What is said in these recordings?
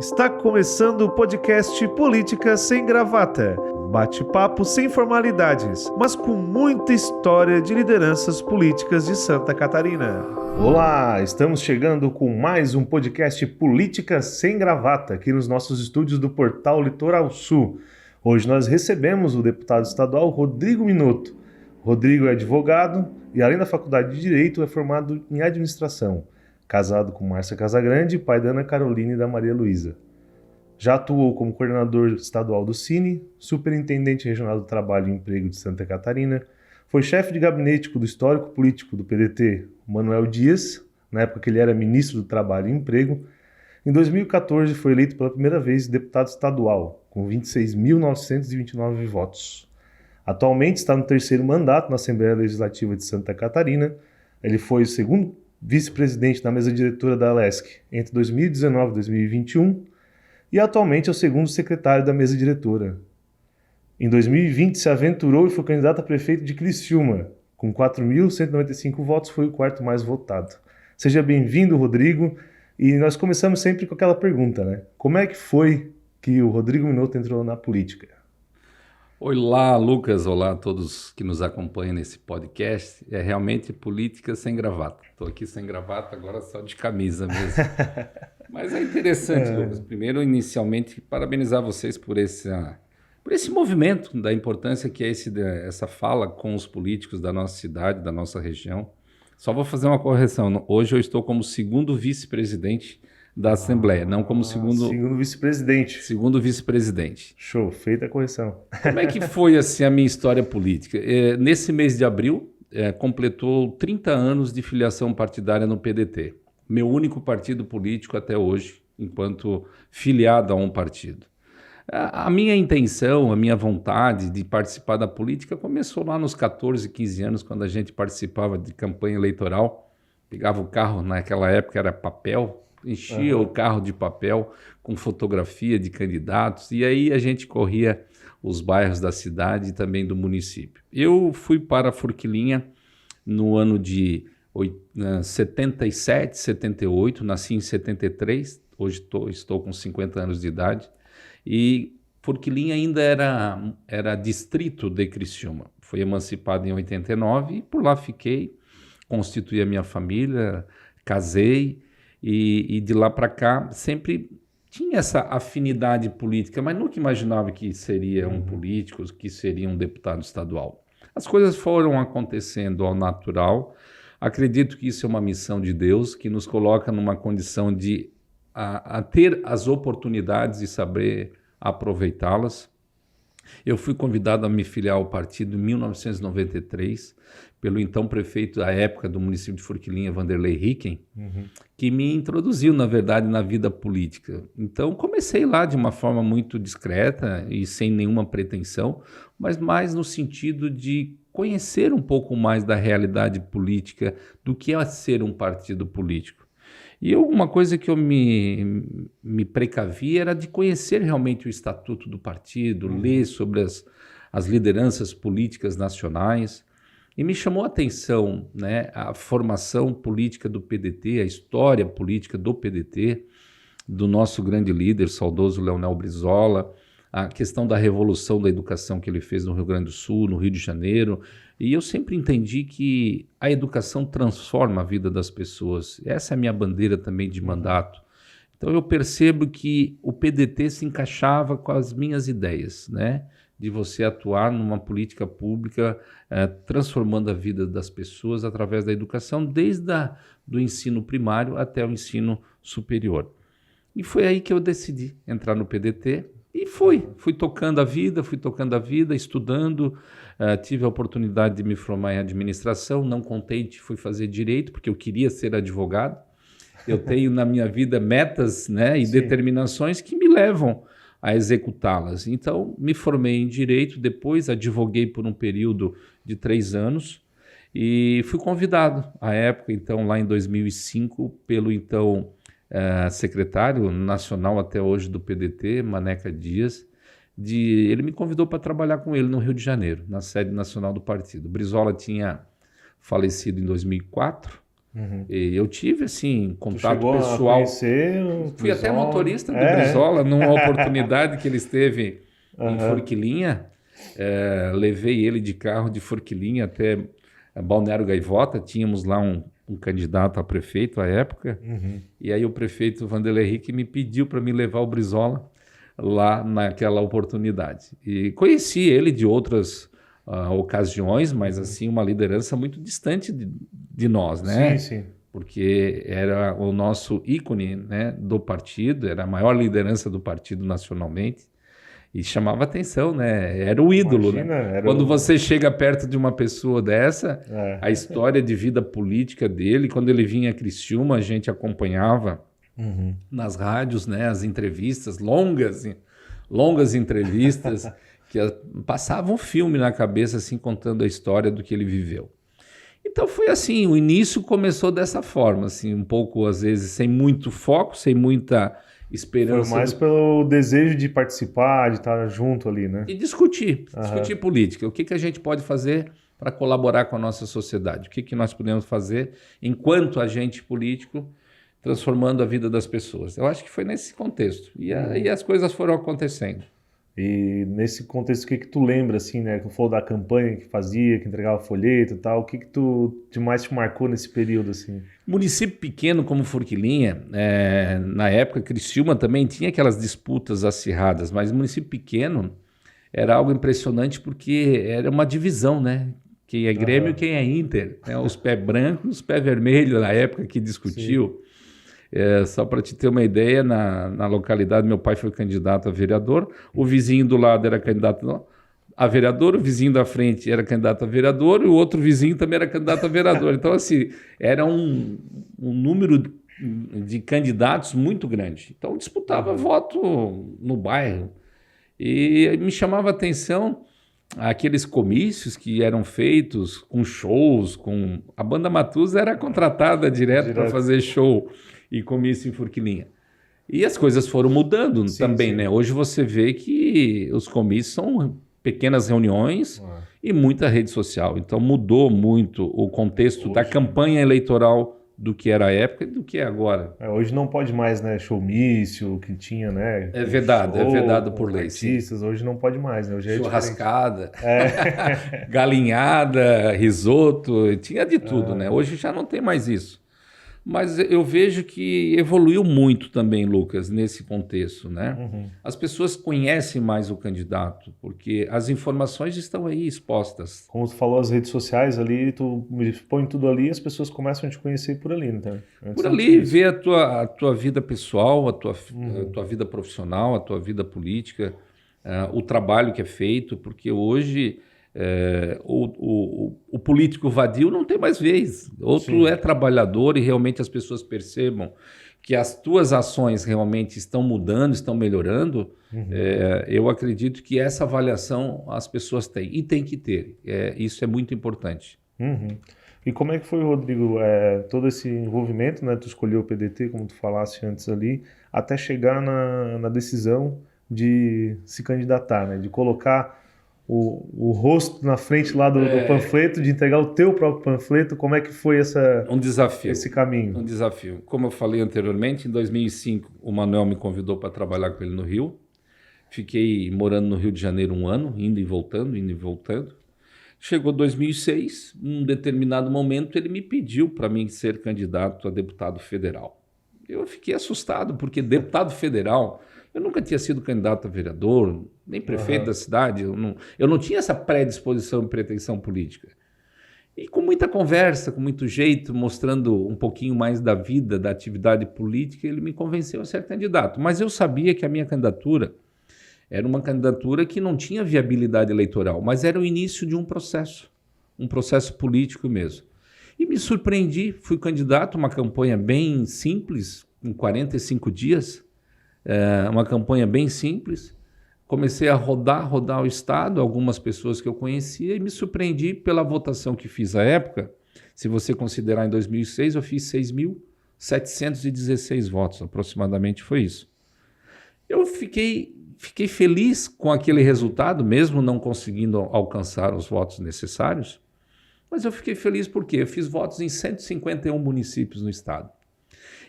Está começando o podcast Política Sem Gravata. Bate-papo sem formalidades, mas com muita história de lideranças políticas de Santa Catarina. Olá, estamos chegando com mais um podcast Política Sem Gravata, aqui nos nossos estúdios do Portal Litoral Sul. Hoje nós recebemos o deputado estadual Rodrigo Minotto. Rodrigo é advogado e, além da faculdade de Direito, é formado em Administração. Casado com Márcia Casagrande, pai da Ana Carolina e da Maria Luísa. Já atuou como coordenador estadual do Cine, superintendente regional do Trabalho e Emprego de Santa Catarina, foi chefe de gabinete do histórico político do PDT, Manuel Dias, na época que ele era ministro do Trabalho e Emprego. Em 2014 foi eleito pela primeira vez deputado estadual, com 26.929 votos. Atualmente está no terceiro mandato na Assembleia Legislativa de Santa Catarina. Ele foi o segundo vice-presidente da mesa diretora da ALESC entre 2019 e 2021 e atualmente é o segundo secretário da mesa diretora. Em 2020 se aventurou e foi candidato a prefeito de Criciúma. Com 4.195 votos foi o quarto mais votado. Seja bem-vindo, Rodrigo. E nós começamos sempre com aquela pergunta, né? Como é que foi que o Rodrigo Minotto entrou na política? Olá, Lucas. Olá a todos que nos acompanham nesse podcast. É realmente política sem gravata. Estou aqui sem gravata, agora só de camisa mesmo. Mas é interessante, Lucas. Primeiro, inicialmente, parabenizar vocês por esse movimento, da importância que é essa fala com os políticos da nossa cidade, da nossa região. Só vou fazer uma correção. Hoje eu estou como segundo vice-presidente da Assembleia, não como Segundo vice-presidente. Segundo vice-presidente. Show, feita a correção. Como é que foi assim, a minha história política? Nesse mês de abril, completou 30 anos de filiação partidária no PDT. Meu único partido político até hoje, enquanto filiado a um partido. A minha intenção, a minha vontade de participar da política começou lá nos 14, 15 anos, quando a gente participava de campanha eleitoral. Pegava o carro, naquela época era papel, enchia o carro de papel com fotografia de candidatos e aí a gente corria os bairros da cidade e também do município. Eu fui para a Forquilinha no ano de 77, 78, nasci em 73, hoje estou com 50 anos de idade e Forquilinha ainda era distrito de Criciúma. Fui emancipado em 89 e por lá fiquei, constituí a minha família, casei. E de lá para cá sempre tinha essa afinidade política, mas nunca imaginava que seria um político, que seria um deputado estadual. As coisas foram acontecendo ao natural. Acredito que isso é uma missão de Deus, que nos coloca numa condição de a ter as oportunidades e saber aproveitá-las. Eu fui convidado a me filiar ao partido em 1993 pelo então prefeito da época do município de Forquilinha, Vanderlei Ricken, que me introduziu, na verdade, na vida política. Então, comecei lá de uma forma muito discreta e sem nenhuma pretensão, mas mais no sentido de conhecer um pouco mais da realidade política, do que é ser um partido político. E uma coisa que eu me precavi era de conhecer realmente o estatuto do partido, ler sobre as lideranças políticas nacionais. E me chamou a atenção, né, a formação política do PDT, a história política do PDT, do nosso grande líder, saudoso Leonel Brizola, a questão da revolução da educação que ele fez no Rio Grande do Sul, no Rio de Janeiro. E eu sempre entendi que a educação transforma a vida das pessoas. Essa é a minha bandeira também de mandato. Então eu percebo que o PDT se encaixava com as minhas ideias, né? De você atuar numa política pública transformando a vida das pessoas através da educação, desde do ensino primário até o ensino superior. E foi aí que eu decidi entrar no PDT e fui tocando a vida, estudando, tive a oportunidade de me formar em administração, não contente, fui fazer direito, porque eu queria ser advogado. Eu tenho na minha vida metas, né, e determinações que me levam a executá-las. Então, me formei em Direito, depois advoguei por um período de 3 anos e fui convidado, à época, então, lá em 2005, pelo então secretário nacional até hoje do PDT, Maneca Dias, ele me convidou para trabalhar com ele no Rio de Janeiro, na sede nacional do partido. Brizola tinha falecido em 2004, E eu tive, assim, Tu contato chegou a pessoal. conhecer o Fui até Brizola? motorista do Brizola, numa oportunidade que ele esteve em Aham. Forquilinha. Levei ele de carro de Forquilinha até Balneário Gaivota. Tínhamos lá um candidato a prefeito à época. E aí o prefeito Vanderlei Henrique me pediu para me levar o Brizola lá naquela oportunidade. E conheci ele de outras ocasiões, mas assim, uma liderança muito distante de nós, né? Sim, sim. Porque era o nosso ícone, né, do partido, era a maior liderança do partido nacionalmente e chamava atenção, né? Era o ídolo, Imagina, né? era Quando o... você chega perto de uma pessoa dessa, É. a história de vida política dele, quando ele vinha a Criciúma, a gente acompanhava nas rádios, né, as entrevistas, longas entrevistas, que passavam um filme na cabeça, assim, contando a história do que ele viveu. Então foi assim, o início começou dessa forma, assim, um pouco, às vezes, sem muito foco, sem muita esperança. Foi mais pelo desejo de participar, de estar junto ali, né? E discutir política. O que a gente pode fazer para colaborar com a nossa sociedade? O que nós podemos fazer enquanto agente político, transformando a vida das pessoas? Eu acho que foi nesse contexto. E aí as coisas foram acontecendo. E nesse contexto, o que tu lembra, assim, né? Que falou da campanha que fazia, que entregava folheto e tal, o que tu mais te marcou nesse período, assim? Município pequeno como Forquilinha, na época Criciúma também tinha aquelas disputas acirradas, mas município pequeno era algo impressionante porque era uma divisão, né? Quem é Grêmio e quem é Inter, né? Os pé brancos, os pé vermelhos na época que discutiu. Só para te ter uma ideia, na localidade, meu pai foi candidato a vereador, o vizinho do lado era candidato a vereador, o vizinho da frente era candidato a vereador e o outro vizinho também era candidato a vereador. Então, assim, era um número de candidatos muito grande. Então, disputava voto no bairro. E me chamava a atenção aqueles comícios que eram feitos com shows, a banda Matusa era contratada direto para fazer show e comício em Forquilinha. E as coisas foram mudando também, né? Hoje você vê que os comícios são pequenas reuniões e muita rede social. Então mudou muito o contexto da campanha eleitoral do que era a época e do que é agora. Hoje não pode mais, né? Showmício, que tinha, né? É vedado por lei. Artistas, sim. Hoje não pode mais, né? Hoje churrascada, galinhada, risoto, tinha de tudo, né? Hoje já não tem mais isso. Mas eu vejo que evoluiu muito também, Lucas, nesse contexto, né? As pessoas conhecem mais o candidato, porque as informações estão aí expostas. Como tu falou, as redes sociais ali, tu põe tudo ali e as pessoas começam a te conhecer por ali, né? Por ali, ver a tua vida pessoal, a tua vida profissional, a tua vida política, o trabalho que é feito, porque hoje... o político vadio não tem mais vez. Outro é trabalhador e realmente as pessoas percebam que as tuas ações realmente estão mudando, estão melhorando. Eu acredito que essa avaliação as pessoas têm e tem que ter. Isso é muito importante. E como é que foi, Rodrigo, todo esse envolvimento, né? Tu escolheu o PDT, como tu falasse antes ali, até chegar na decisão de se candidatar, né? De colocar o rosto na frente lá do panfleto, de entregar o teu próprio panfleto. Como é que foi esse caminho? Um desafio. Como eu falei anteriormente, em 2005 o Manuel me convidou para trabalhar com ele no Rio. Fiquei morando no Rio de Janeiro 1 ano, indo e voltando. Chegou 2006, num determinado momento ele me pediu para mim ser candidato a deputado federal. Eu fiquei assustado, porque deputado federal... Eu nunca tinha sido candidato a vereador, nem prefeito da cidade. Eu não tinha essa predisposição e pretensão política. E com muita conversa, com muito jeito, mostrando um pouquinho mais da vida, da atividade política, ele me convenceu a ser candidato. Mas eu sabia que a minha candidatura era uma candidatura que não tinha viabilidade eleitoral, mas era o início de um processo político mesmo. E me surpreendi, fui candidato, uma campanha bem simples, em 45 dias, uma campanha bem simples. Comecei a rodar o estado, algumas pessoas que eu conhecia, e me surpreendi pela votação que fiz à época. Se você considerar em 2006, eu fiz 6.716 votos, aproximadamente foi isso. Eu fiquei feliz com aquele resultado, mesmo não conseguindo alcançar os votos necessários, Mas eu fiquei feliz porque eu fiz votos em 151 municípios no estado.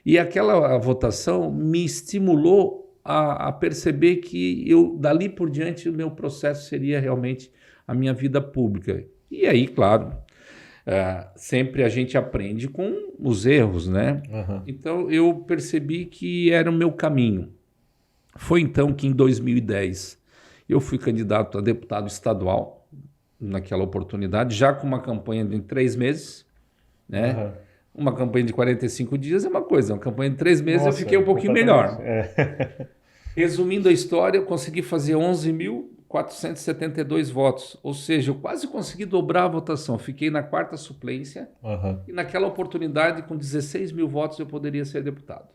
E aquela votação me estimulou a perceber que eu, dali por diante, o meu processo seria realmente a minha vida pública. E aí, claro, sempre a gente aprende com os erros, né? Uhum. Então, eu percebi que era o meu caminho. Foi então que, em 2010, eu fui candidato a deputado estadual, naquela oportunidade, já com uma campanha de 3 meses, né? Uhum. Uma campanha de 45 dias é uma coisa, uma campanha de 3 meses Nossa, eu fiquei um pouquinho melhor. É. Resumindo a história, eu consegui fazer 11.472 votos, ou seja, eu quase consegui dobrar a votação. Fiquei na 4ª suplência Uhum. e naquela oportunidade, com 16 mil votos, eu poderia ser deputado.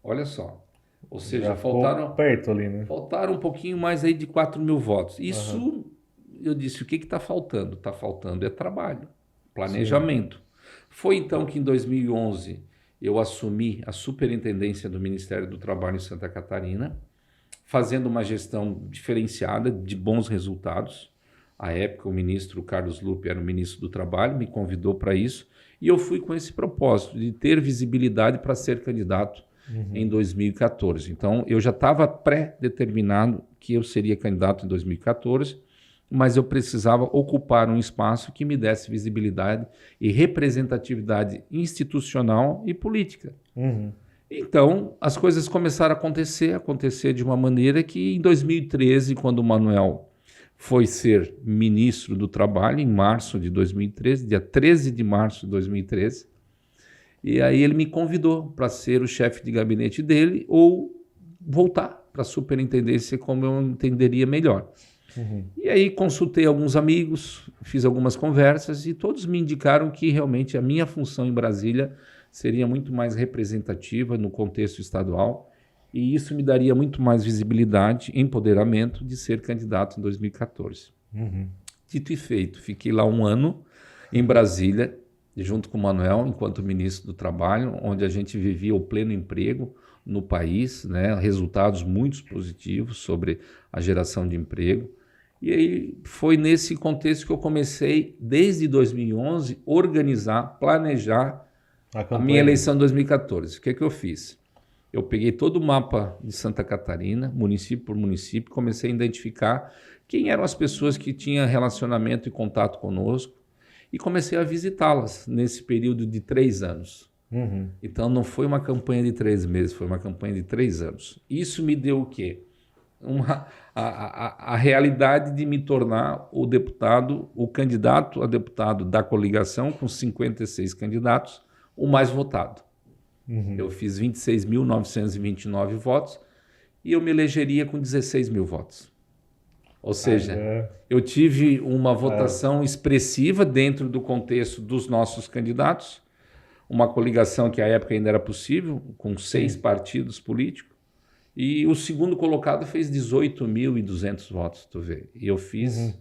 Olha só. Ou seja, Já ficou perto ali, né? faltaram um pouquinho mais aí de 4 mil votos. Isso, eu disse, o que está faltando? Está faltando é trabalho, planejamento. Sim. Foi então que em 2011 eu assumi a superintendência do Ministério do Trabalho em Santa Catarina, fazendo uma gestão diferenciada de bons resultados. À época, o ministro Carlos Lupe era o ministro do Trabalho, me convidou para isso, e eu fui com esse propósito de ter visibilidade para ser candidato em 2014. Então, eu já estava pré-determinado que eu seria candidato em 2014, mas eu precisava ocupar um espaço que me desse visibilidade e representatividade institucional e política. Então, as coisas começaram a acontecer de uma maneira que em 2013, quando o Manuel foi ser ministro do Trabalho, em março de 2013, dia 13 de março de 2013, e aí ele me convidou para ser o chefe de gabinete dele ou voltar para a superintendência como eu entenderia melhor. E aí consultei alguns amigos, fiz algumas conversas e todos me indicaram que realmente a minha função em Brasília seria muito mais representativa no contexto estadual e isso me daria muito mais visibilidade, empoderamento de ser candidato em 2014. Dito e feito, fiquei lá um ano em Brasília, junto com o Manuel, enquanto ministro do Trabalho, onde a gente vivia o pleno emprego no país, né? Resultados muito positivos sobre a geração de emprego. E aí foi nesse contexto que eu comecei, desde 2011, organizar, planejar a minha eleição de 2014. O que é que eu fiz? Eu peguei todo o mapa de Santa Catarina, município por município, comecei a identificar quem eram as pessoas que tinham relacionamento e contato conosco e comecei a visitá-las nesse período de 3 anos. Então não foi uma campanha de 3 meses, foi uma campanha de 3 anos. Isso me deu o quê? A realidade de me tornar o deputado, o candidato a deputado da coligação, com 56 candidatos, o mais votado. Eu fiz 26.929 votos e eu me elegeria com 16 mil votos. Ou seja, eu tive uma votação expressiva dentro do contexto dos nossos candidatos, uma coligação que à época ainda era possível, com 6 partidos políticos, e o segundo colocado fez 18.200 votos, tu vê. E eu fiz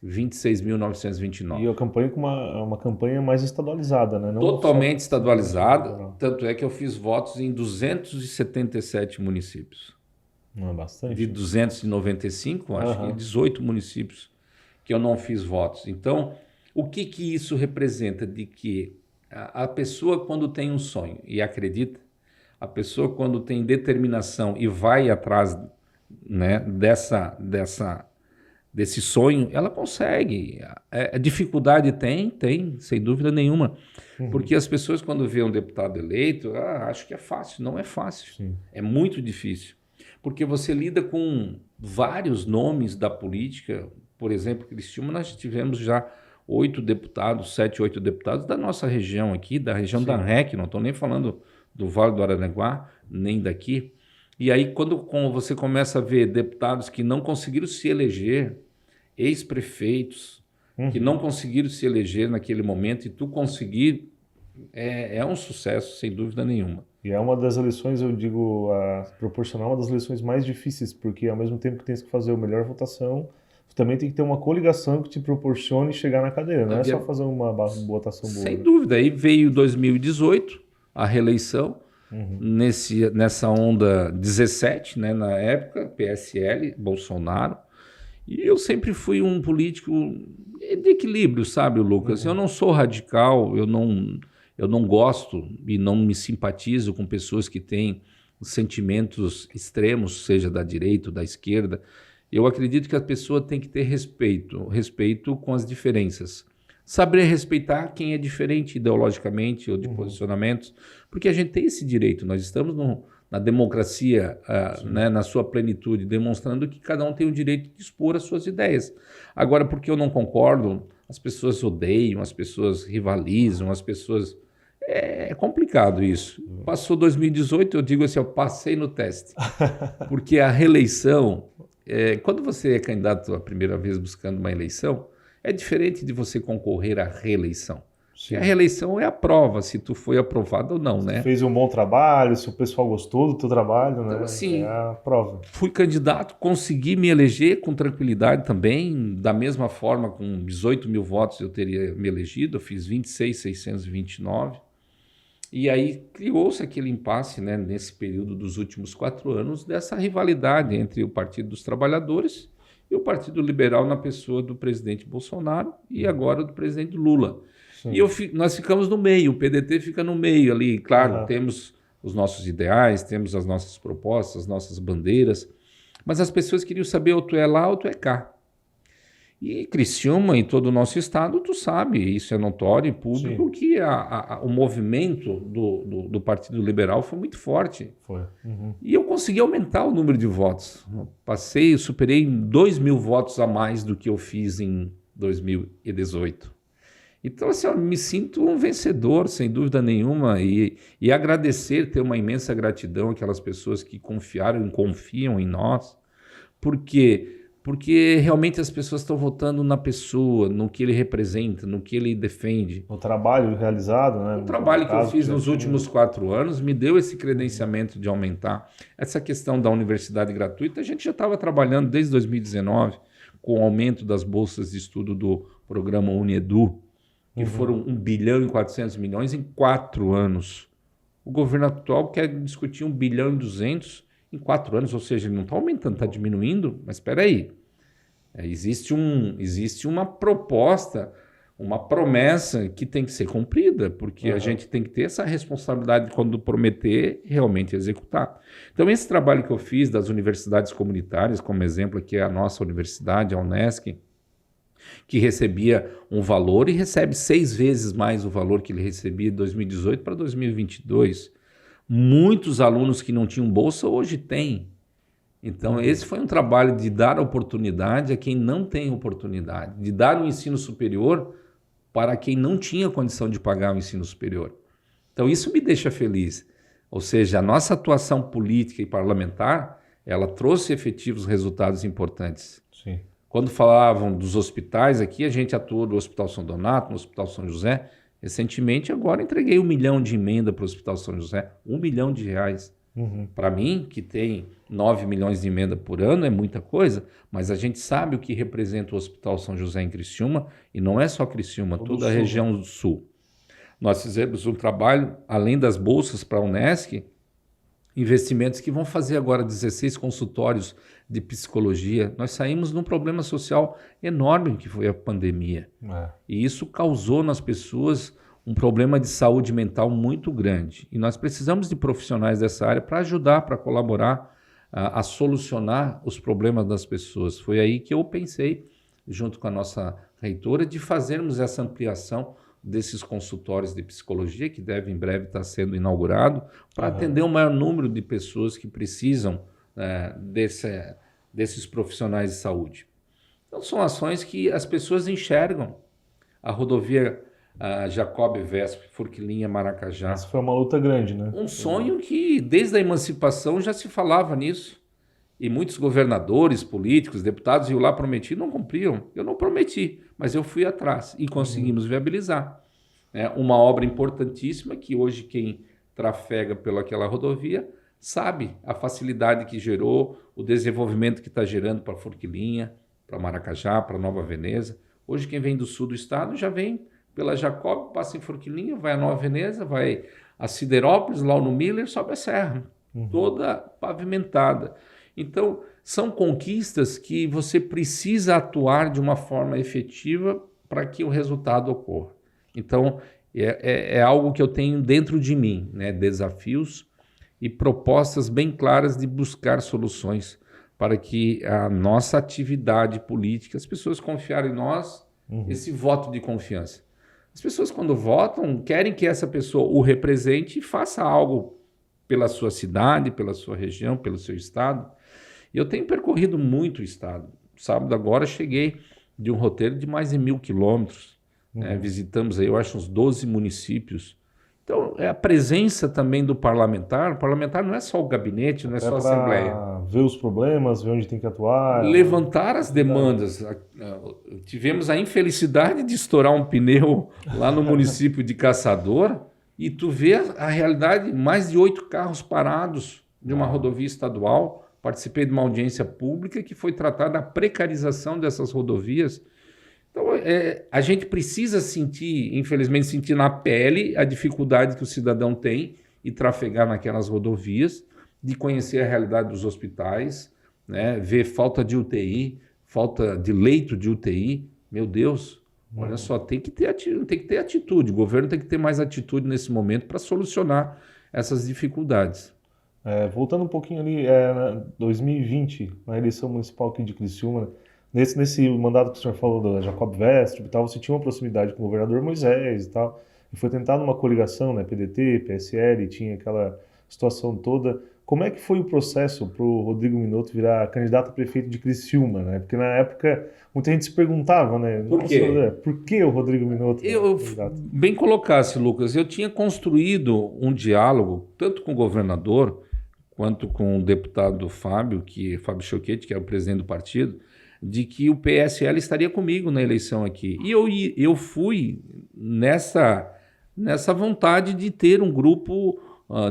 26.929. E a campanha com uma campanha mais estadualizada, né? Não totalmente estadualizada, tanto é que eu fiz votos em 277 municípios. Não é bastante? De 295, acho que 18 municípios que eu não fiz votos. Então, o que isso representa? De que a pessoa, quando tem um sonho e acredita, a pessoa, quando tem determinação e vai atrás, né, desse sonho, ela consegue. A dificuldade tem, sem dúvida nenhuma. Porque as pessoas, quando vêem um deputado eleito, acho que é fácil. Não é fácil. É muito difícil. Porque você lida com vários nomes da política. Por exemplo, Criciúma, nós tivemos já 8 deputados, 7, 8 deputados da nossa região aqui, da região da REC, não estou nem falando do Vale do Araranguá, nem daqui. E aí, quando você começa a ver deputados que não conseguiram se eleger, ex-prefeitos, que não conseguiram se eleger naquele momento, e tu conseguir, é um sucesso, sem dúvida nenhuma. E é uma das eleições, eu digo, proporcional, uma das eleições mais difíceis, porque ao mesmo tempo que tens que fazer a melhor votação, tu também tem que ter uma coligação que te proporcione chegar na cadeira, não é só fazer uma votação boa. Sem dúvida. Aí veio 2018, a reeleição, nessa onda 17, né, na época, PSL, Bolsonaro, e eu sempre fui um político, de equilíbrio, sabe, Lucas? Eu não sou radical, eu não gosto e não me simpatizo com pessoas que têm sentimentos extremos, seja da direita ou da esquerda. Eu acredito que a pessoa tem que ter respeito com as diferenças. Saber respeitar quem é diferente ideologicamente ou de posicionamentos, porque a gente tem esse direito, nós estamos na democracia, né, na sua plenitude, demonstrando que cada um tem o direito de expor as suas ideias. Agora, porque eu não concordo, as pessoas odeiam, as pessoas rivalizam, as pessoas... É complicado isso. Passou 2018, eu digo assim, eu passei no teste. Porque a reeleição, quando você é candidato a primeira vez buscando uma eleição, é diferente de você concorrer à reeleição. A reeleição é a prova, se tu foi aprovado ou não, né? Fez um bom trabalho, se o pessoal gostou do teu trabalho, né? Então, assim, é a prova. Fui candidato, consegui me eleger com tranquilidade também, da mesma forma, com 18 mil votos eu teria me elegido, eu fiz 26.629. E aí criou-se aquele impasse, né, nesse período dos últimos 4 anos, dessa rivalidade entre o Partido dos Trabalhadores e o Partido Liberal na pessoa do presidente Bolsonaro e agora do presidente Lula. Sim. E nós ficamos no meio, o PDT fica no meio ali. Claro, temos os nossos ideais, temos as nossas propostas, as nossas bandeiras, mas as pessoas queriam saber ou tu é lá ou tu é cá. E Criciúma, em todo o nosso estado, tu sabe, isso é notório e público, que o movimento do Partido Liberal foi muito forte. Foi. E eu consegui aumentar o número de votos. Eu superei 2 mil votos a mais do que eu fiz em 2018. Então, assim, eu me sinto um vencedor, sem dúvida nenhuma, e agradecer, ter uma imensa gratidão àquelas pessoas que confiaram e confiam em nós, porque realmente as pessoas estão votando na pessoa, no que ele representa, no que ele defende. O trabalho realizado, né? O trabalho que eu fiz nos últimos 4 anos me deu esse credenciamento de aumentar. Essa questão da universidade gratuita, a gente já estava trabalhando desde 2019 com o aumento das bolsas de estudo do programa Unedu, que foram 1 bilhão e 400 milhões em 4 anos. O governo atual quer discutir 1 bilhão e 200 em 4 anos, ou seja, ele não está aumentando, está diminuindo, mas espera aí. Existe uma proposta, uma promessa que tem que ser cumprida, porque a gente tem que ter essa responsabilidade de, quando prometer, realmente executar. Então, esse trabalho que eu fiz das universidades comunitárias, como exemplo aqui é a nossa universidade, a Unesc, que recebia um valor e recebe 6 vezes mais o valor que ele recebia de 2018 para 2022. Muitos alunos que não tinham bolsa hoje têm. Então, esse foi um trabalho de dar oportunidade a quem não tem oportunidade, de dar um ensino superior para quem não tinha condição de pagar o ensino superior. Então, isso me deixa feliz. Ou seja, a nossa atuação política e parlamentar, ela trouxe efetivos resultados importantes. Sim. Quando falavam dos hospitais aqui, a gente atuou no Hospital São Donato, no Hospital São José. Recentemente, agora entreguei 1 milhão de emenda para o Hospital São José, R$1 milhão. Para mim, que tem 9 milhões de emenda por ano, é muita coisa, mas a gente sabe o que representa o Hospital São José em Criciúma, e não é só Criciúma, toda a região do Sul. Nós fizemos um trabalho, além das bolsas para a Unesc, investimentos que vão fazer agora 16 consultórios de psicologia. Nós saímos de um problema social enorme que foi a pandemia. E isso causou nas pessoas um problema de saúde mental muito grande. E nós precisamos de profissionais dessa área para ajudar, para colaborar a solucionar os problemas das pessoas. Foi aí que eu pensei, junto com a nossa reitora, de fazermos essa ampliação desses consultórios de psicologia, que deve em breve estar sendo inaugurado, para atender um maior número de pessoas que precisam desses profissionais de saúde. Então, são ações que as pessoas enxergam. A rodovia Jacob Vesp, Forquilinha, Maracajá. Essa foi uma luta grande, né? Um sonho que, desde a emancipação, já se falava nisso. E muitos governadores, políticos, deputados iam lá prometer, não cumpriam. Eu não prometi, mas eu fui atrás e conseguimos viabilizar. Uma obra importantíssima que hoje quem trafega pelaquela rodovia sabe a facilidade que gerou, o desenvolvimento que está gerando para Forquilinha, para Maracajá, para Nova Veneza. Hoje quem vem do sul do estado já vem pela Jacob, passa em Forquilinha, vai a Nova Veneza, vai a Siderópolis, lá no Miller, sobe a serra, toda pavimentada. Então, são conquistas que você precisa atuar de uma forma efetiva para que o resultado ocorra. Então, é algo que eu tenho dentro de mim, né? Desafios e propostas bem claras de buscar soluções para que a nossa atividade política, as pessoas confiarem em nós, esse voto de confiança. As pessoas, quando votam, querem que essa pessoa o represente e faça algo pela sua cidade, pela sua região, pelo seu estado. E eu tenho percorrido muito o estado. Sábado agora cheguei de um roteiro de mais de 1.000 quilômetros. Visitamos aí, eu acho, uns 12 municípios. Então, é a presença também do parlamentar. O parlamentar não é só o gabinete, não é só a Assembleia. Ver os problemas, ver onde tem que atuar. Levantar as demandas. Tivemos a infelicidade de estourar um pneu lá no município de Caçador e tu vê a realidade, mais de 8 carros parados de uma rodovia estadual. Participei de uma audiência pública que foi tratada a precarização dessas rodovias. Então, a gente precisa infelizmente, sentir na pele a dificuldade que o cidadão tem e trafegar naquelas rodovias, de conhecer a realidade dos hospitais, né? Ver falta de UTI, falta de leito de UTI. Meu Deus, olha só, tem que ter atitude. O governo tem que ter mais atitude nesse momento para solucionar essas dificuldades. Voltando um pouquinho ali, 2020, na eleição municipal aqui de Criciúma, nesse mandato que o senhor falou da Jacob Westrup e tal, você tinha uma proximidade com o governador Moisés e tal, e foi tentada uma coligação, né, PDT, PSL, tinha aquela situação toda. Como é que foi o processo para o Rodrigo Minotto virar candidato a prefeito de Criciúma, né? Porque na época muita gente se perguntava, né? Por quê? Por que o Rodrigo Minotto? Bem colocasse, Lucas, eu tinha construído um diálogo tanto com o governador quanto com o deputado Fábio Choquete, que é o presidente do partido, de que o PSL estaria comigo na eleição aqui. E eu fui nessa vontade de ter um grupo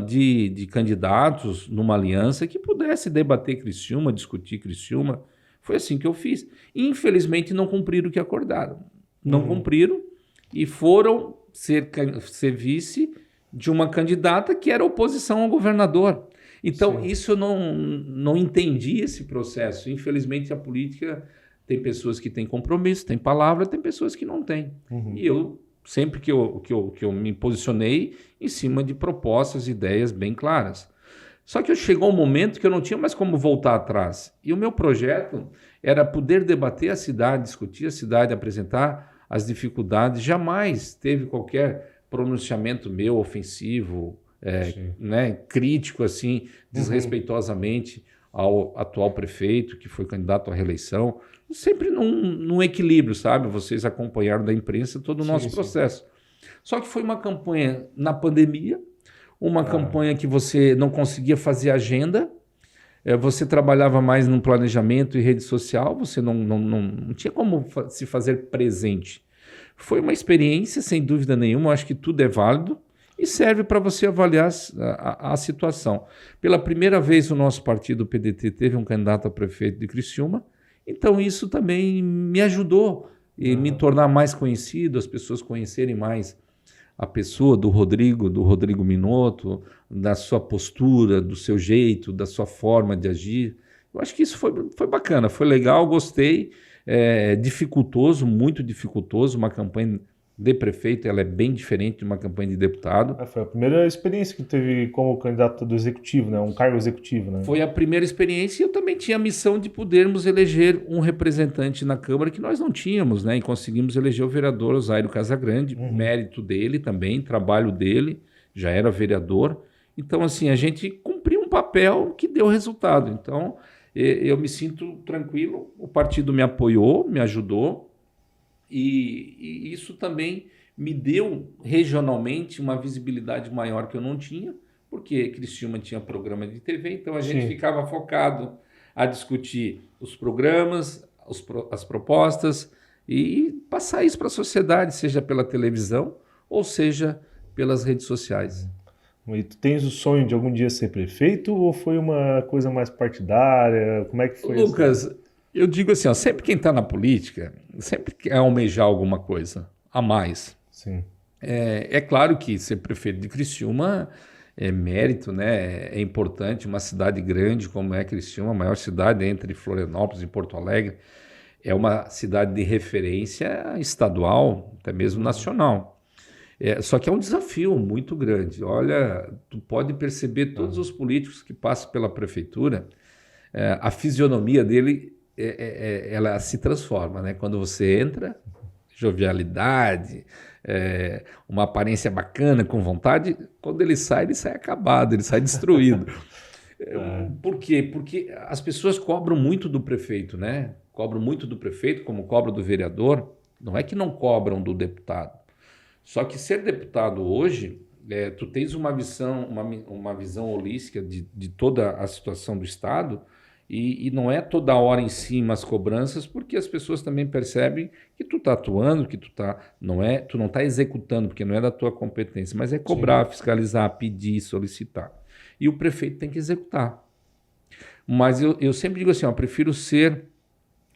de candidatos numa aliança que pudesse debater Criciúma, discutir Criciúma. Foi assim que eu fiz. Infelizmente, não cumpriram o que acordaram. Não cumpriram e foram ser vice de uma candidata que era oposição ao governador. Então, isso eu não entendi esse processo. Infelizmente, a política tem pessoas que têm compromisso, têm palavra, tem pessoas que não têm. E eu, sempre que eu me posicionei em cima de propostas, ideias bem claras. Só que chegou um momento que eu não tinha mais como voltar atrás. E o meu projeto era poder debater a cidade, discutir a cidade, apresentar as dificuldades. Jamais teve qualquer pronunciamento meu ofensivo, né, crítico, assim, desrespeitosamente ao atual prefeito, que foi candidato à reeleição. Sempre num equilíbrio, sabe? Vocês acompanharam da imprensa todo o nosso processo. Só que foi uma campanha na pandemia, uma campanha que você não conseguia fazer agenda, você trabalhava mais no planejamento e rede social, você não tinha como se fazer presente. Foi uma experiência, sem dúvida nenhuma, eu acho que tudo é válido e serve para você avaliar a situação. Pela primeira vez o nosso partido, o PDT, teve um candidato a prefeito de Criciúma, então isso também me ajudou a me tornar mais conhecido, as pessoas conhecerem mais a pessoa do Rodrigo Minotto, da sua postura, do seu jeito, da sua forma de agir. Eu acho que isso foi bacana, foi legal, gostei. Dificultoso, muito dificultoso, uma campanha de prefeito, ela é bem diferente de uma campanha de deputado. Foi a primeira experiência que teve como candidato do executivo, né? Um cargo executivo, né? Foi a primeira experiência e eu também tinha a missão de podermos eleger um representante na Câmara que nós não tínhamos, né? E conseguimos eleger o vereador Osairo Casagrande, mérito dele também, trabalho dele, já era vereador. Então, assim, a gente cumpriu um papel que deu resultado. Então, eu me sinto tranquilo, o partido me apoiou, me ajudou, e isso também me deu regionalmente uma visibilidade maior que eu não tinha, porque Criciúma tinha programa de TV, então a gente ficava focado a discutir os programas, as propostas e passar isso para a sociedade, seja pela televisão ou seja pelas redes sociais. E tu tens o sonho de algum dia ser prefeito ou foi uma coisa mais partidária? Como é que foi isso? Lucas, eu digo assim, sempre quem está na política, sempre quer almejar alguma coisa a mais. Sim. É claro que ser prefeito de Criciúma é mérito, né? É importante, uma cidade grande como é Criciúma, a maior cidade entre Florianópolis e Porto Alegre. é uma cidade de referência estadual, até mesmo nacional. Só que é um desafio muito grande. Olha, tu pode perceber todos os políticos que passam pela prefeitura, a fisionomia dele, ela se transforma, né? Quando você entra, jovialidade, uma aparência bacana, com vontade. Quando ele sai acabado, ele sai destruído. Por quê? Porque as pessoas cobram muito do prefeito, né? Cobram muito do prefeito, como cobram do vereador. Não é que não cobram do deputado. Só que ser deputado hoje, tu tens uma visão holística de toda a situação do Estado, e não é toda hora em cima as cobranças, porque as pessoas também percebem que tu está atuando, que tu não está executando, porque não é da tua competência, mas é cobrar, sim, fiscalizar, pedir, solicitar. E o prefeito tem que executar. Mas eu sempre digo assim, eu prefiro ser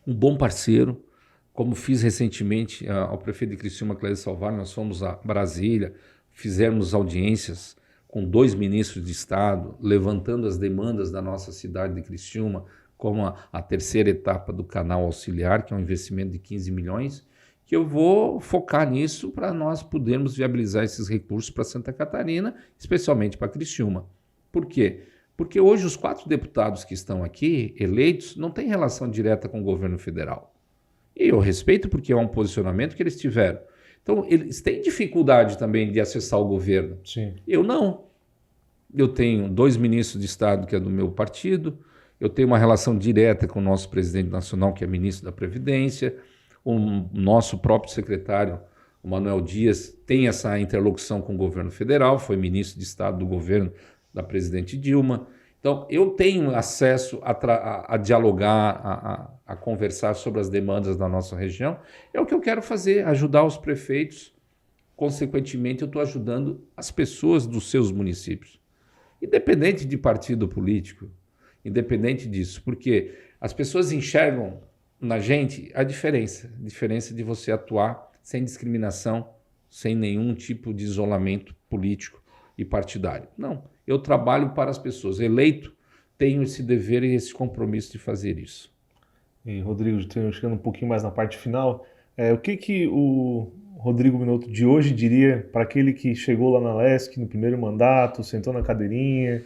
um bom parceiro, como fiz recentemente ao prefeito de Criciúma, Clédio Salvar. Nós fomos a Brasília, fizemos audiências com 2 ministros de Estado, levantando as demandas da nossa cidade de Criciúma, como a terceira etapa do canal auxiliar, que é um investimento de 15 milhões, que eu vou focar nisso para nós podermos viabilizar esses recursos para Santa Catarina, especialmente para Criciúma. Por quê? Porque hoje os 4 deputados que estão aqui, eleitos, não têm relação direta com o governo federal. E eu respeito, porque é um posicionamento que eles tiveram. Então, eles têm dificuldade também de acessar o governo. Sim. Eu não. Eu tenho 2 ministros de Estado, que é do meu partido, eu tenho uma relação direta com o nosso presidente nacional, que é ministro da Previdência, o nosso próprio secretário, o Manuel Dias, tem essa interlocução com o governo federal, foi ministro de Estado do governo da presidente Dilma. Então, eu tenho acesso a dialogar, a conversar sobre as demandas da nossa região. É o que eu quero fazer, ajudar os prefeitos. Consequentemente, eu estou ajudando as pessoas dos seus municípios. Independente de partido político, independente disso, porque as pessoas enxergam na gente a diferença de você atuar sem discriminação, sem nenhum tipo de isolamento político e partidário. Não, eu trabalho para as pessoas. Eleito, tenho esse dever e esse compromisso de fazer isso. E, Rodrigo, chegando um pouquinho mais na parte final, o que o Rodrigo Minotto de hoje diria para aquele que chegou lá na LESC no primeiro mandato, sentou na cadeirinha?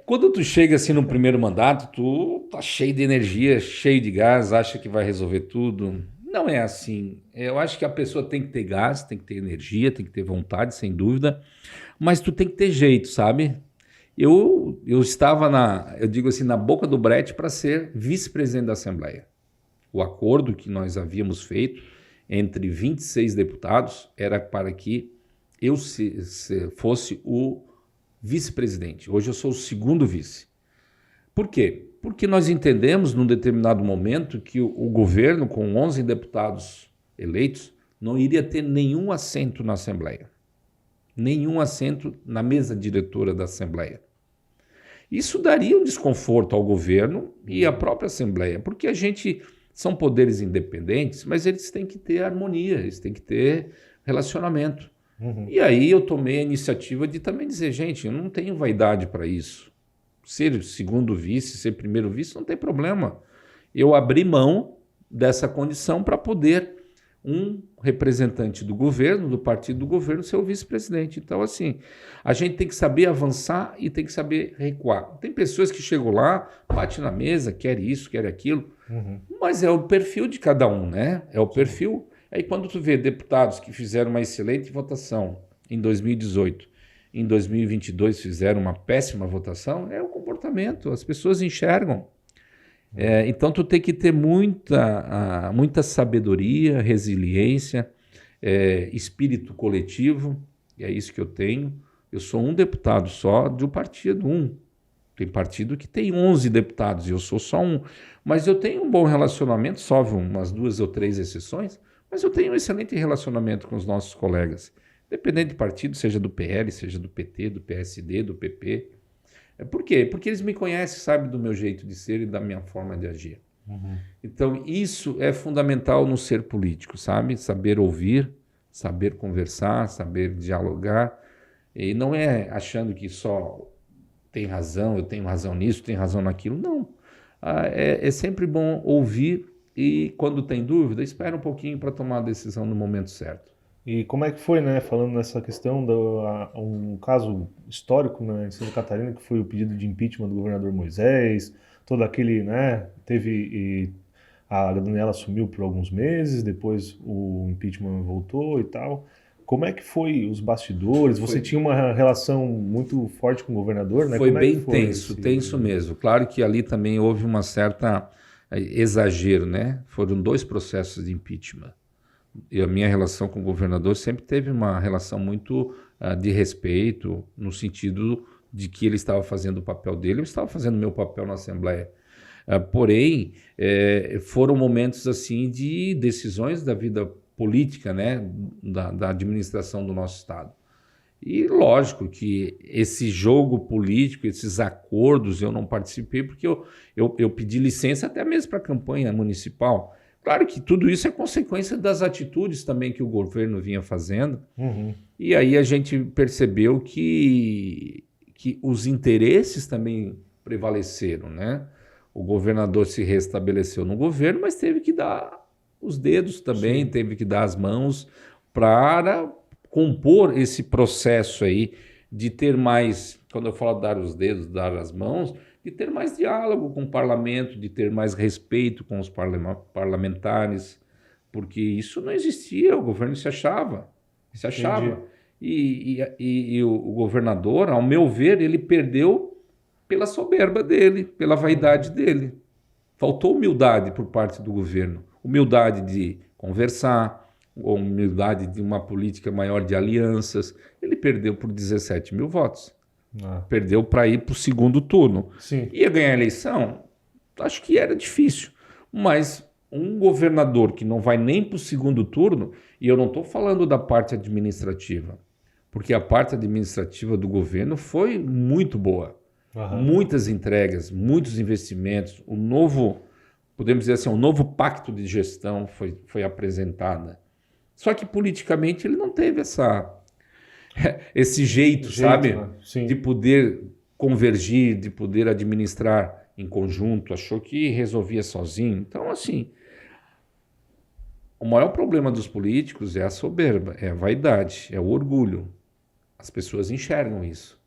Quando tu chega assim no primeiro mandato, tu tá cheio de energia, cheio de gás, acha que vai resolver tudo. Não é assim. Eu acho que a pessoa tem que ter gás, tem que ter energia, tem que ter vontade, sem dúvida, mas tu tem que ter jeito, sabe? Eu estava eu digo assim, na boca do brete para ser vice-presidente da Assembleia. O acordo que nós havíamos feito entre 26 deputados era para que eu fosse o vice-presidente. Hoje eu sou o segundo vice. Por quê? Porque nós entendemos, num determinado momento, que o governo, com 11 deputados eleitos, não iria ter nenhum assento na Assembleia. Nenhum assento na mesa diretora da Assembleia. Isso daria um desconforto ao governo e à própria Assembleia, porque são poderes independentes, mas eles têm que ter harmonia, eles têm que ter relacionamento. Uhum. E aí eu tomei a iniciativa de também dizer, gente, eu não tenho vaidade para isso. Ser segundo vice, ser primeiro vice, não tem problema. Eu abri mão dessa condição para poder um representante do governo, do partido do governo, ser o vice-presidente. Então, assim, a gente tem que saber avançar e tem que saber recuar. Tem pessoas que chegam lá, bate na mesa, quer isso, quer aquilo, mas é o perfil de cada um, né? É o perfil. Aí quando tu vê deputados que fizeram uma excelente votação em 2018, em 2022 fizeram uma péssima votação, é o comportamento, as pessoas enxergam. Então tu tem que ter muita sabedoria, resiliência, espírito coletivo, e é isso que eu tenho. Eu sou um deputado só do partido, Tem partido que tem 11 deputados e eu sou só um. Mas eu tenho um bom relacionamento, salvo umas 2 ou 3 exceções, mas eu tenho um excelente relacionamento com os nossos colegas, independente de partido, seja do PL, seja do PT, do PSD, do PP. Por quê? Porque eles me conhecem, sabem do meu jeito de ser e da minha forma de agir. Então, isso é fundamental no ser político, sabe? Saber ouvir, saber conversar, saber dialogar. E não é achando que só tem razão, eu tenho razão nisso, tenho razão naquilo. Não. É sempre bom ouvir e quando tem dúvida, espera um pouquinho para tomar a decisão no momento certo. E como é que foi, né, falando nessa questão, um caso histórico, né, em Santa Catarina, que foi o pedido de impeachment do governador Moisés, todo aquele, né, a Daniela assumiu por alguns meses, depois o impeachment voltou e tal. Como é que foi os bastidores? Você tinha uma relação muito forte com o governador, né? Foi Como é bem que foi tenso mesmo. Claro que ali também houve uma certa exagero, né? Foram 2 processos de impeachment. E a minha relação com o governador sempre teve uma relação muito de respeito, no sentido de que ele estava fazendo o papel dele, eu estava fazendo o meu papel na Assembleia. Porém, foram momentos assim de decisões da vida política, né, da administração do nosso Estado. E lógico que esse jogo político, esses acordos, eu não participei porque eu pedi licença até mesmo para a campanha municipal. Claro que tudo isso é consequência das atitudes também que o governo vinha fazendo. Uhum. E aí a gente percebeu que os interesses também prevaleceram, né? O governador se restabeleceu no governo, mas teve que dar os dedos também, Sim. teve que dar as mãos para compor esse processo aí de ter mais, quando eu falo dar os dedos, dar as mãos, de ter mais diálogo com o parlamento, de ter mais respeito com os parlamentares, porque isso não existia, o governo se achava. E o governador, ao meu ver, ele perdeu pela soberba dele, pela vaidade dele. Faltou humildade por parte do governo, humildade de conversar, humildade de uma política maior de alianças. Ele perdeu por 17 mil votos. Perdeu para ir para o segundo turno. Sim. Ia ganhar a eleição? Acho que era difícil. Mas um governador que não vai nem para o segundo turno, e eu não estou falando da parte administrativa, porque a parte administrativa do governo foi muito boa. Uhum. Muitas entregas, muitos investimentos, podemos dizer assim, um novo pacto de gestão foi apresentada. Só que politicamente ele não teve esse jeito, sabe? Né? Sim. De poder convergir, de poder administrar em conjunto, achou que resolvia sozinho. Então, assim, o maior problema dos políticos é a soberba, é a vaidade, é o orgulho. As pessoas enxergam isso.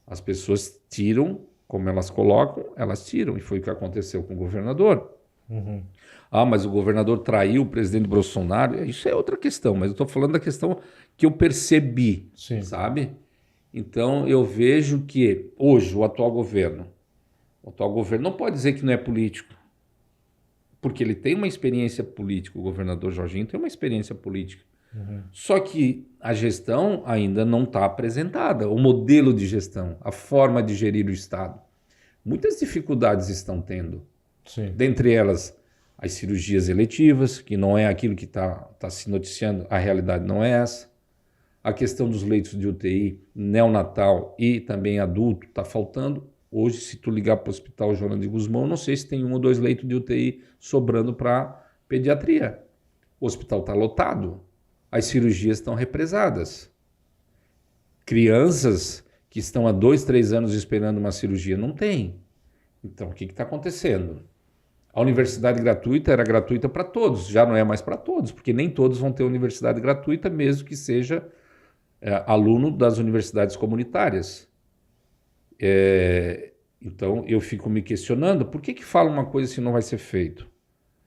As pessoas tiram, como elas colocam, elas tiram. E foi o que aconteceu com o governador. Uhum. Mas o governador traiu o presidente Bolsonaro. Isso é outra questão, mas eu estou falando da questão que eu percebi, Sim. sabe? Então, eu vejo que hoje o atual governo não pode dizer que não é político, porque ele tem uma experiência política, o governador Jorginho tem uma experiência política. Uhum. Só que a gestão ainda não está apresentada, o modelo de gestão, a forma de gerir o Estado. Muitas dificuldades estão tendo. Sim. Dentre elas, as cirurgias eletivas, que não é aquilo que está se noticiando, a realidade não é essa. A questão dos leitos de UTI neonatal e também adulto está faltando. Hoje, se tu ligar para o Hospital Joana de Guzmão, não sei se tem 1 ou 2 leitos de UTI sobrando para pediatria. O hospital está lotado. As cirurgias estão represadas. Crianças que estão há 2, 3 anos esperando uma cirurgia não tem. Então, o que está acontecendo? A universidade gratuita era gratuita para todos, já não é mais para todos, porque nem todos vão ter universidade gratuita, mesmo que seja aluno das universidades comunitárias. Então, eu fico me questionando, por que fala uma coisa se não vai ser feito?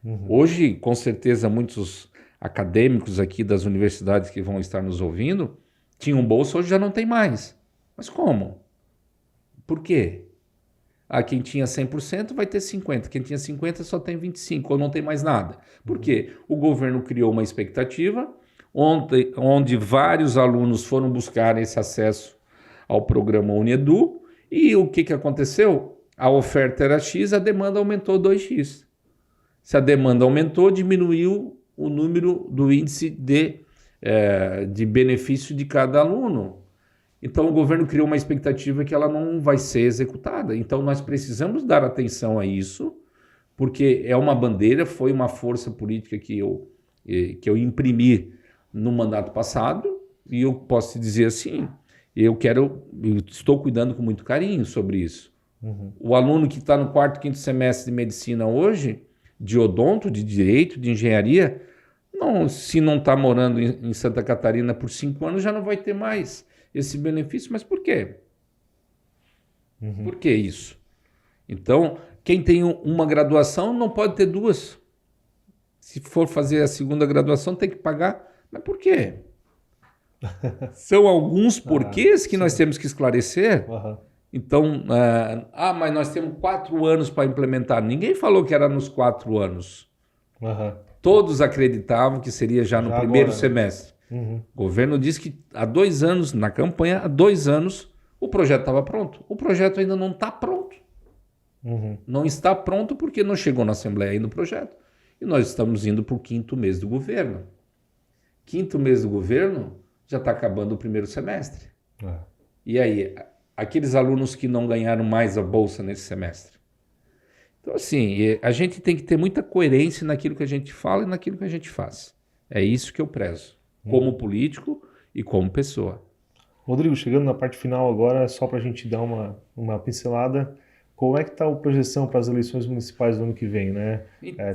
Uhum. Hoje, com certeza, muitos acadêmicos aqui das universidades que vão estar nos ouvindo tinham bolsa, hoje já não tem mais. Mas como? Por quê? Quem tinha 100% vai ter 50%, quem tinha 50% só tem 25%, ou não tem mais nada. Por quê? O governo criou uma expectativa onde vários alunos foram buscar esse acesso ao programa Unedu, e o que aconteceu? A oferta era X, a demanda aumentou 2x. Se a demanda aumentou, diminuiu o número do índice de benefício de cada aluno. Então, o governo criou uma expectativa que ela não vai ser executada. Então, nós precisamos dar atenção a isso, porque é uma bandeira, foi uma força política que eu imprimi no mandato passado, e eu posso te dizer assim, eu estou cuidando com muito carinho sobre isso. Uhum. O aluno que está no 4º, 5º semestre de medicina hoje de odonto, de direito, de engenharia, não, se não está morando em Santa Catarina por 5 anos, já não vai ter mais esse benefício. Mas por quê? Por que isso? Então, quem tem uma graduação não pode ter duas. Se for fazer a segunda graduação, tem que pagar. Mas por quê? São alguns porquês que nós temos que esclarecer. Então, mas nós temos 4 anos para implementar. Ninguém falou que era nos 4 anos. Todos acreditavam que seria já no primeiro semestre. O governo disse que há 2 anos, na campanha, há 2 anos, o projeto estava pronto. O projeto ainda não está pronto. Não está pronto porque não chegou na Assembleia ainda o projeto. E nós estamos indo para o 5º mês do governo. 5º mês do governo, já está acabando o primeiro semestre. E aí, aqueles alunos que não ganharam mais a bolsa nesse semestre? Então, assim, a gente tem que ter muita coerência naquilo que a gente fala e naquilo que a gente faz. É isso que eu prezo, como político e como pessoa. Rodrigo, chegando na parte final agora, só para a gente dar uma pincelada, como é que está a projeção para as eleições municipais do ano que vem, né?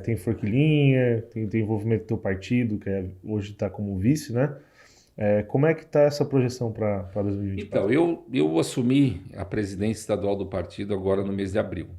Tem forquilhinha, tem envolvimento do teu partido, que hoje está como vice, né? Como é que está essa projeção para 2024? Então, eu assumi a presidência estadual do partido agora no mês de abril,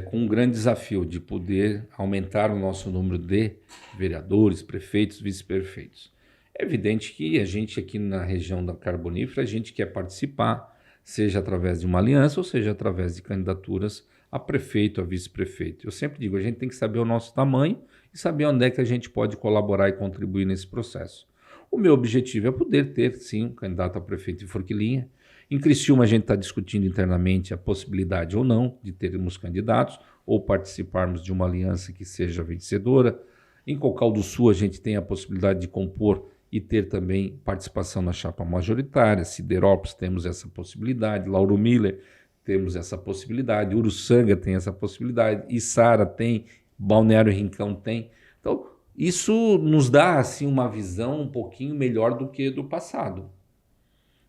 com um grande desafio de poder aumentar o nosso número de vereadores, prefeitos, vice-prefeitos. É evidente que a gente aqui na região da Carbonífera, a gente quer participar, seja através de uma aliança ou seja através de candidaturas a prefeito, a vice-prefeito. Eu sempre digo, a gente tem que saber o nosso tamanho e saber onde é que a gente pode colaborar e contribuir nesse processo. O meu objetivo é poder ter, sim, um candidato a prefeito de Forquilinha. Em Criciúma, a gente está discutindo internamente a possibilidade ou não de termos candidatos ou participarmos de uma aliança que seja vencedora. Em Cocal do Sul, a gente tem a possibilidade de compor e ter também participação na chapa majoritária. Siderópolis temos essa possibilidade, Lauro Miller temos essa possibilidade, Uruçanga tem essa possibilidade, Içara tem, Balneário Rincão tem. Então, isso nos dá assim, uma visão um pouquinho melhor do que do passado.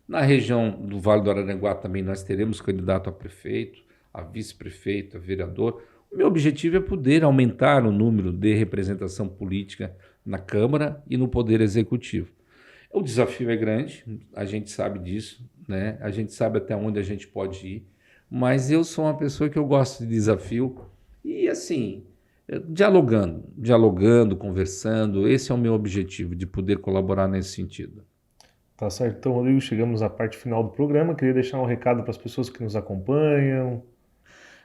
Na região do Vale do Araranguá também nós teremos candidato a prefeito, a vice-prefeito, a vereador. O meu objetivo é poder aumentar o número de representação política na Câmara e no Poder Executivo. O desafio é grande, a gente sabe disso, né? A gente sabe até onde a gente pode ir, mas eu sou uma pessoa que eu gosto de desafio e, assim, dialogando, conversando, esse é o meu objetivo, de poder colaborar nesse sentido. Tá certo. Então, Rodrigo, chegamos à parte final do programa. Queria deixar um recado para as pessoas que nos acompanham.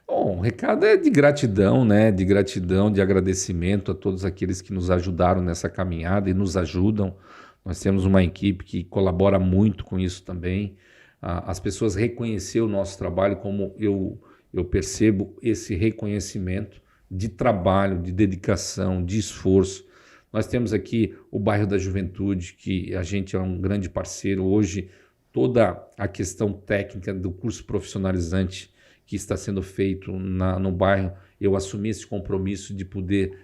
Bom, o recado é de gratidão, né? De gratidão, de agradecimento a todos aqueles que nos ajudaram nessa caminhada e nos ajudam. Nós temos uma equipe que colabora muito com isso também. As pessoas reconheceram o nosso trabalho, como eu percebo esse reconhecimento de trabalho, de dedicação, de esforço. Nós temos aqui o bairro da Juventude, que a gente é um grande parceiro. Hoje, toda a questão técnica do curso profissionalizante que está sendo feito no bairro, eu assumi esse compromisso de poder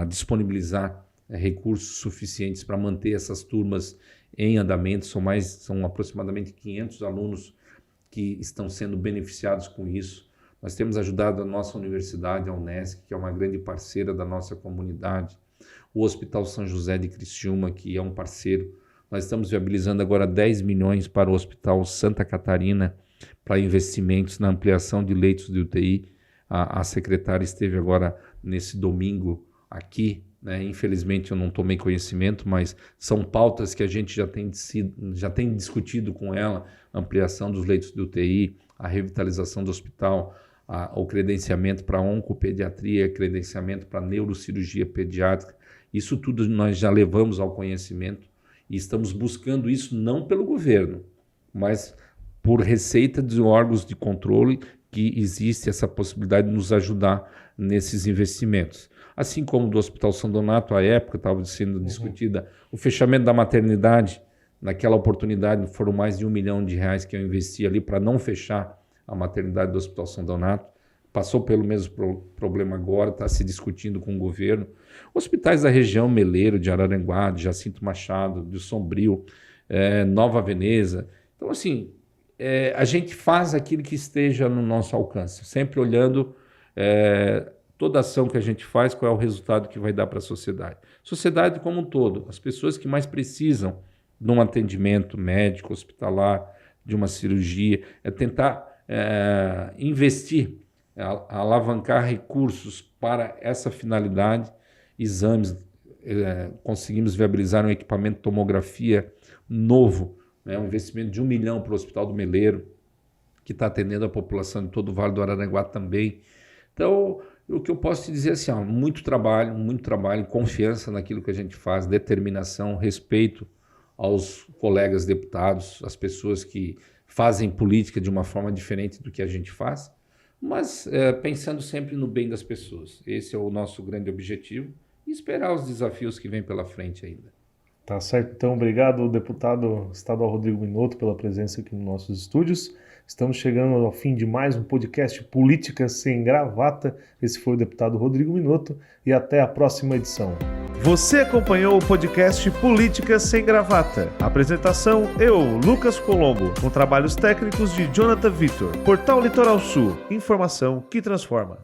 disponibilizar recursos suficientes para manter essas turmas em andamento. São aproximadamente 500 alunos que estão sendo beneficiados com isso. Nós temos ajudado a nossa universidade, a Unesc, que é uma grande parceira da nossa comunidade, o Hospital São José de Criciúma, que é um parceiro. Nós estamos viabilizando agora 10 milhões para o Hospital Santa Catarina, para investimentos na ampliação de leitos de UTI. A secretária esteve agora nesse domingo aqui, né? Infelizmente eu não tomei conhecimento, mas são pautas que a gente já tem discutido com ela, ampliação dos leitos de UTI, a revitalização do hospital, o credenciamento para oncopediatria, credenciamento para neurocirurgia pediátrica. Isso tudo nós já levamos ao conhecimento e estamos buscando isso não pelo governo, mas por receita de órgãos de controle, que existe essa possibilidade de nos ajudar nesses investimentos. Assim como do Hospital São Donato, à época estava sendo discutida o fechamento da maternidade. Naquela oportunidade foram mais de R$1 milhão que eu investi ali para não fechar a maternidade do Hospital São Donato. Passou pelo mesmo problema agora, está se discutindo com o governo. Hospitais da região, Meleiro, de Araranguá, de Jacinto Machado, de Sombrio, Nova Veneza. Então, assim, a gente faz aquilo que esteja no nosso alcance, sempre olhando toda ação que a gente faz, qual é o resultado que vai dar para a sociedade. Sociedade como um todo, as pessoas que mais precisam de um atendimento médico, hospitalar, de uma cirurgia, é tentar investir, alavancar recursos para essa finalidade, exames, conseguimos viabilizar um equipamento de tomografia novo, né, um investimento de R$1 milhão para o Hospital do Meleiro, que está atendendo a população de todo o Vale do Araranguá também. Então, o que eu posso te dizer é assim, muito trabalho, confiança naquilo que a gente faz, determinação, respeito aos colegas deputados, às pessoas que fazem política de uma forma diferente do que a gente faz, mas pensando sempre no bem das pessoas. Esse é o nosso grande objetivo e esperar os desafios que vêm pela frente ainda. Tá certo, então obrigado, deputado estadual Rodrigo Minotto, pela presença aqui nos nossos estúdios. Estamos chegando ao fim de mais um podcast Política Sem Gravata. Esse foi o deputado Rodrigo Minotto e até a próxima edição. Você acompanhou o podcast Política Sem Gravata. Apresentação, eu, Lucas Colombo, com trabalhos técnicos de Jonathan Vitor. Portal Litoral Sul, informação que transforma.